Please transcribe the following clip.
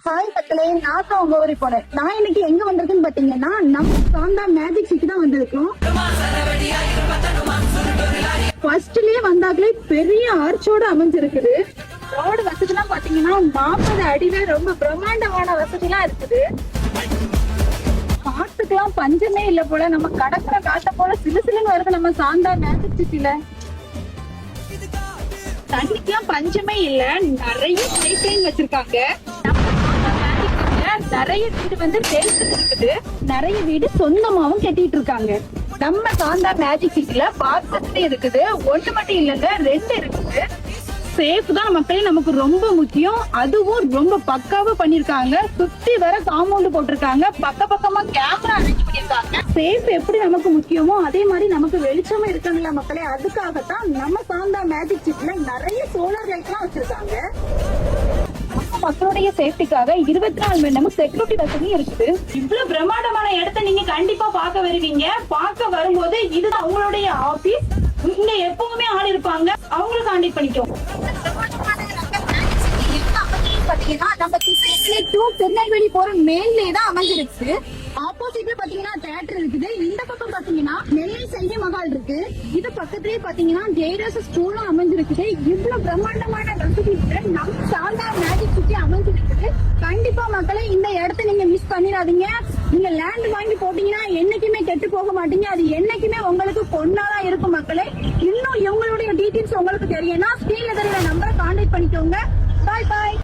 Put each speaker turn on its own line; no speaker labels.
Hi மக்களே, நான் தான் உங்க ஊருக்கு போறேன். நான் இன்னைக்கு எங்க வந்திருக்கேன்னு பாத்தீங்கன்னா நம்ம சாந்தா மேஜிக் சிட்டி தான் வந்திருக்கோம். ஃபர்ஸ்ட்லயே வந்தாங்களே பெரிய ஆர்ச்சோட அமைஞ்சிருக்குது. ரோடு வசதிலாம் பாத்தீங்கன்னா 40 அடியில ரொம்ப பிரம்மாண்டமான வசதிலாம் இருக்குது. காத்துக்கெல்லாம் பஞ்சமே இல்ல போல. நம்ம கடற்கரை காட்ட போல சிலுசிலுன்னு வருது நம்ம சாந்தா மேஜிக் சிட்டில. தண்ணிக்கெல்லாம் பஞ்சமே இல்ல. நிறைய லைட் வச்சிருக்காங்க. நிறைய வீடு வந்து இருக்குது. நிறைய வீடு சொந்தமாவும் கட்டிட்டு இருக்காங்க. நம்ம சாந்தா மேஜிக் சிட்டில பார்க் இருக்குது. ஒண்ணு மட்டும் இல்லங்க, 2 இருக்குது. சேஃப் தான் மக்களே நமக்கு ரொம்ப முக்கியம். அதுவும் ரொம்ப பக்காவா பண்ணிருக்காங்க. சுத்தி வர காம்பவுண்ட் போட்டிருக்காங்க. பக்கமா கேமரா அரேஞ்ச் பண்ணிருக்காங்க. சேஃப் எப்படி நமக்கு முக்கியமோ அதே மாதிரி நமக்கு வெளிச்சமா இருக்காங்கல்ல மக்களே, அதுக்காகத்தான் நம்ம சாந்தா மேஜிக் சிட்டில நிறைய சோலார் லைட் எல்லாம் வச்சிருக்காங்க. மக்களுடைய சேஃப்டிக்காக 24 மணி நேரமும் செக்யூரிட்டி வசதியும் இருக்குது. இவ்வளவு பிரம்மாண்டமான இடத்தை நீங்க கண்டிப்பா பார்க்க வருவீங்க. பார்க்க வரும்போது இதுதான் உங்களுடைய ஆபீஸ். இங்க எப்பவுமே ஆள் இருப்பாங்க. அவங்களை கான்டாக்ட் பண்ணிக்கோங்க. பாத்தீங்கன்னா நம்ம திருநெல்வேலி போற மெயின்லே தான் அமைஞ்சிருக்கு. ஆப்போசிட்ல பாத்தீங்கன்னா தியேட்டர் இருக்குது. இந்த பக்கம் பாத்தீங்கன்னா நெல்லை சைடு மகால் இருக்கு. இது பக்கத்துலயே பாத்தீங்கன்னா ஜெயராச ஸ்கூலும் அமைஞ்சிருக்குது. இவ்வளவு பிரம்மாண்டமான வசதி நம்ம சாந்தா மேஜிக் சிட்டி அமைஞ்சிருக்குது. கண்டிப்பா மக்களை இந்த இடத்த நீங்க மிஸ் பண்ணிடாதீங்க. நீங்க லேண்ட் வாங்கி போட்டீங்கன்னா என்னைக்குமே கெட்டு போக மாட்டீங்க. அது என்னைக்குமே உங்களுக்கு பொண்ணாதான் இருக்கும் மக்களே. இன்னும் இவங்களுடைய டீடைல்ஸ் உங்களுக்கு தெரியும்னா ஸ்கிரீன்ல தெரியுற நம்பரை கான்டாக்ட் பண்ணிக்கோங்க. பாய் பாய்.